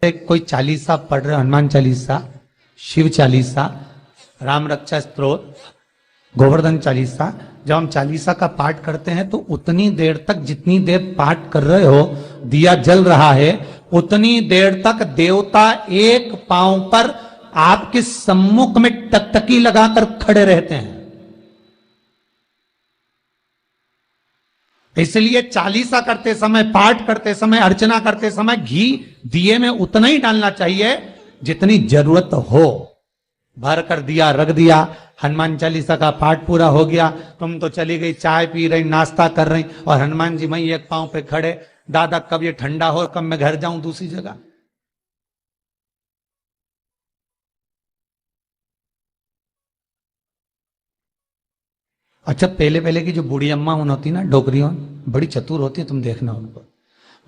कोई चालीसा पढ़ रहे, हनुमान चालीसा, शिव चालीसा, राम रक्षा स्तोत्र, गोवर्धन चालीसा, जब हम चालीसा का पाठ करते हैं तो उतनी देर तक, जितनी देर पाठ कर रहे हो, दिया जल रहा है, उतनी देर तक देवता एक पांव पर आपके सम्मुख में टकटकी लगाकर खड़े रहते हैं। इसलिए चालीसा करते समय, पाठ करते समय, अर्चना करते समय घी दिए में उतना ही डालना चाहिए जितनी जरूरत हो। भर कर दिया, रख दिया, हनुमान चालीसा का पाठ पूरा हो गया, तुम तो चली गई चाय पी रही, नाश्ता कर रही, और हनुमान जी वहीं एक पांव पे खड़े, दादा कब ये ठंडा हो, कब मैं घर जाऊं दूसरी जगह। अच्छा, पहले पहले की जो बूढ़ी अम्मा होती ना, डोगरियों, बड़ी चतुर होती है, तुम देखना उनको।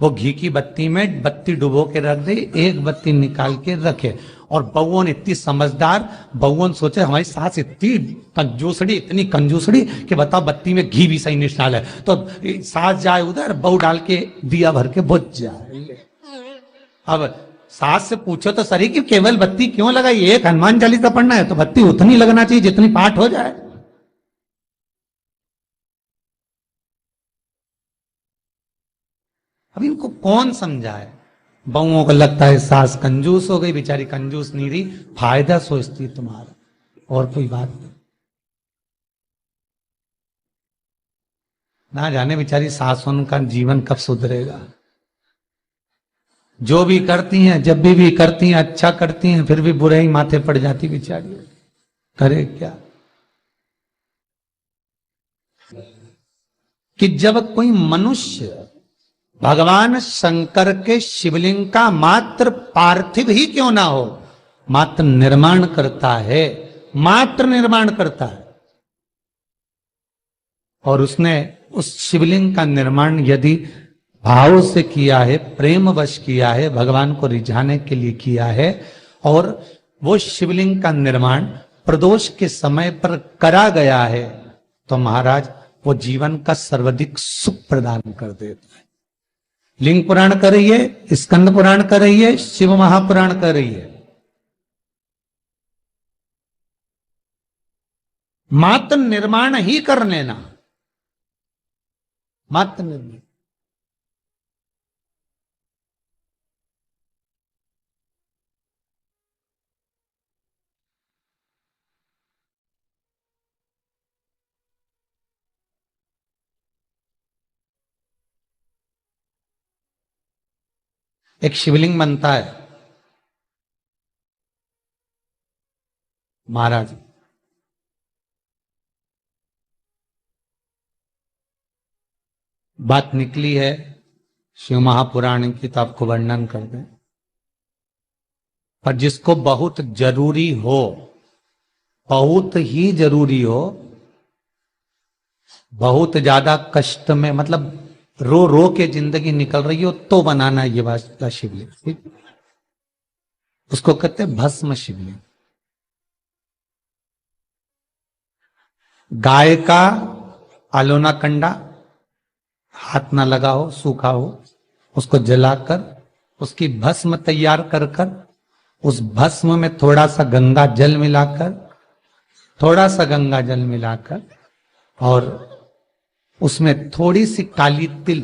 वो घी की बत्ती में बत्ती डुबो के रख दे, एक बत्ती निकाल के रखे, और बउवन इतनी समझदार, बउवन सोचे हमारी सास इतनी कंजूसड़ी, इतनी कंजूसड़ी कि बताओ बत्ती में घी भी सही नहीं डाला है, तो सास जाए उधर, बहू डाल के दिया भर के बुझ जाए। अब सास से पूछो तो सही कि केवल बत्ती क्यों लगाई, एक हनुमान चालीसा पढ़ना है तो बत्ती उतनी लगना चाहिए जितनी पाठ हो जाए। अब इनको कौन समझाए। बहुओं को लगता है सास कंजूस हो गई, बेचारी कंजूस नहीं रही, फायदा सोचती तुम्हारा, और कोई बात नहीं। ना जाने बेचारी सासों का जीवन कब सुधरेगा। जो भी करती हैं, जब भी करती हैं, अच्छा करती हैं, फिर भी बुरे ही माथे पड़ जाती बेचारी, करे क्या। कि जब कोई मनुष्य भगवान शंकर के शिवलिंग का मात्र पार्थिव ही क्यों ना हो, मात्र निर्माण करता है, मात्र निर्माण करता है, और उसने उस शिवलिंग का निर्माण यदि भाव से किया है, प्रेमवश किया है, भगवान को रिझाने के लिए किया है, और वो शिवलिंग का निर्माण प्रदोष के समय पर करा गया है, तो महाराज वो जीवन का सर्वाधिक सुख प्रदान कर देता है। लिंग पुराण कर रही है, स्कंद पुराण कर रही है, शिव महापुराण कर रही है। मात्र निर्माण ही कर लेना, मात्र निर्माण। एक शिवलिंग बनता है महाराज, बात निकली है शिव महापुराण की तो आपको वर्णन कर दें, पर जिसको बहुत जरूरी हो, बहुत ही जरूरी हो, बहुत ज्यादा कष्ट में, मतलब रो रो के जिंदगी निकल रही हो, तो बनाना ये वाला शिवलिंग, ठीक, उसको कहते हैं भस्म शिवलिंग। गाय का आलोना कंडा, हाथ ना लगा हो, सूखा हो, उसको जलाकर उसकी भस्म तैयार कर कर, उस भस्म में थोड़ा सा गंगा जल मिलाकर, थोड़ा सा गंगा जल मिलाकर, और उसमें थोड़ी सी काली तिल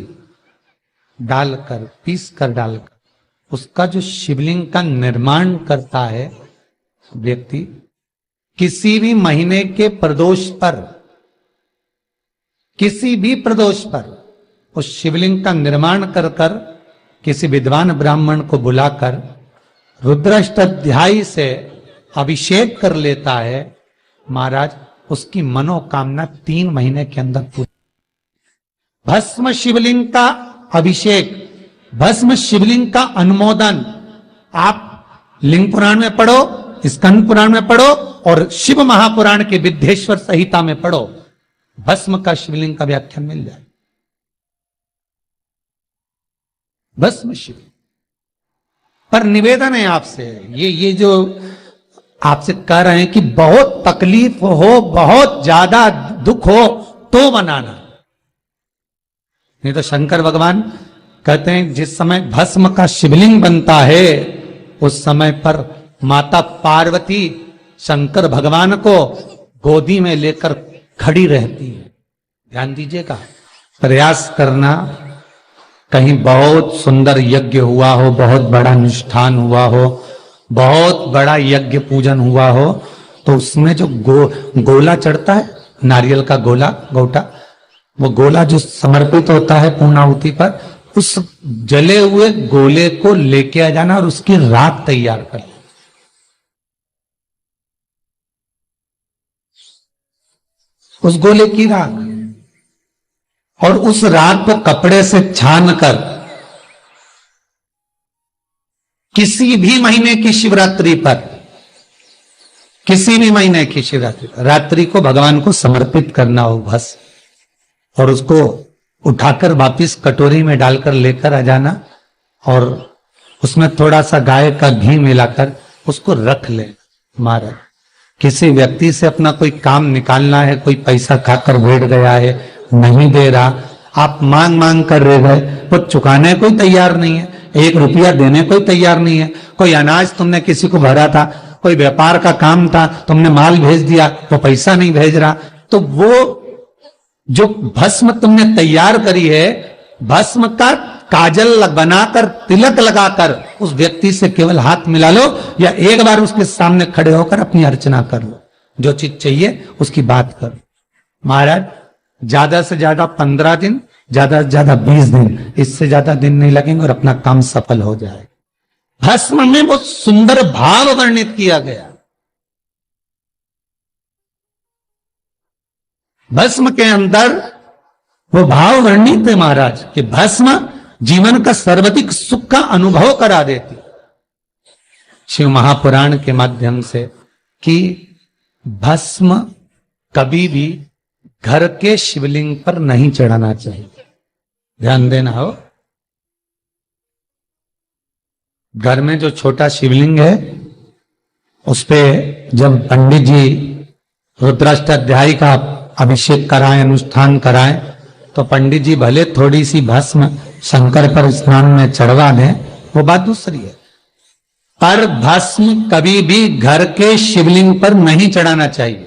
डालकर, पीस कर डालकर, उसका जो शिवलिंग का निर्माण करता है व्यक्ति, किसी भी महीने के प्रदोष पर, किसी भी प्रदोष पर उस शिवलिंग का निर्माण कर कर किसी विद्वान ब्राह्मण को बुलाकर रुद्राष्टाध्यायी से अभिषेक कर लेता है, महाराज उसकी मनोकामना 3 महीने के अंदर पूरी। भस्म शिवलिंग का अभिषेक, भस्म शिवलिंग का अनुमोदन आप लिंग पुराण में पढ़ो, स्कंद पुराण में पढ़ो, और शिव महापुराण के विद्येश्वर संहिता में पढ़ो, भस्म का शिवलिंग का व्याख्यान मिल जाए। भस्म शिवलिंग पर निवेदन है आपसे, ये जो आपसे कह रहे हैं कि बहुत तकलीफ हो, बहुत ज्यादा दुख हो तो बनाना, नहीं तो शंकर भगवान कहते हैं जिस समय भस्म का शिवलिंग बनता है उस समय पर माता पार्वती शंकर भगवान को गोदी में लेकर खड़ी रहती है। ध्यान दीजिएगा, प्रयास करना कहीं बहुत सुंदर यज्ञ हुआ हो, बहुत बड़ा अनुष्ठान हुआ हो, बहुत बड़ा यज्ञ पूजन हुआ हो, तो उसमें जो गोला चढ़ता है, नारियल का गोला, गोटा, वो गोला जो समर्पित होता है पूर्णाहुति पर, उस जले हुए गोले को लेके आ जाना और उसकी राख तैयार कर लेना। उस गोले की राख, और उस राख को कपड़े से छान कर किसी भी महीने की शिवरात्रि पर, किसी भी महीने की शिवरात्रि पर रात्रि को भगवान को समर्पित करना हो भस्म, और उसको उठाकर वापिस कटोरी में डालकर लेकर आ जाना, और उसमें थोड़ा सा गाय का घी मिलाकर उसको रख ले। महाराज, किसी व्यक्ति से अपना कोई काम निकालना है, कोई पैसा खाकर बैठ गया है, नहीं दे रहा, आप मांग मांग कर रह गए, वो चुकाने कोई तैयार नहीं है, 1 रुपया देने कोई तैयार नहीं है। कोई अनाज तुमने किसी को भरा था, कोई व्यापार का काम था, तुमने माल भेज दिया, वो पैसा नहीं भेज रहा, तो वो जो भस्म तुमने तैयार करी है, भस्म का काजल बनाकर, तिलक लगाकर उस व्यक्ति से केवल हाथ मिला लो, या एक बार उसके सामने खड़े होकर अपनी अर्चना कर लो। जो चीज चाहिए उसकी बात करो। महाराज, ज्यादा से ज्यादा 15 दिन, ज्यादा से ज्यादा 20 दिन, इससे ज्यादा दिन नहीं लगेंगे और अपना काम सफल हो जाएगा। भस्म में बहुत सुंदर भाव वर्णित किया गया। भस्म के अंदर वो भाव वर्णित है महाराज, कि भस्म जीवन का सर्वाधिक सुख का अनुभव करा देती शिव महापुराण के माध्यम से, कि भस्म कभी भी घर के शिवलिंग पर नहीं चढ़ाना चाहिए। ध्यान देना हो, घर में जो छोटा शिवलिंग है उस पे जब पंडित जी रुद्राष्टाध्यायी का अभिषेक कराएं, अनुष्ठान कराएं, तो पंडित जी भले थोड़ी सी भस्म शंकर पर स्नान में चढ़वा दें, वो बात दूसरी है, पर भस्म कभी भी घर के शिवलिंग पर नहीं चढ़ाना चाहिए।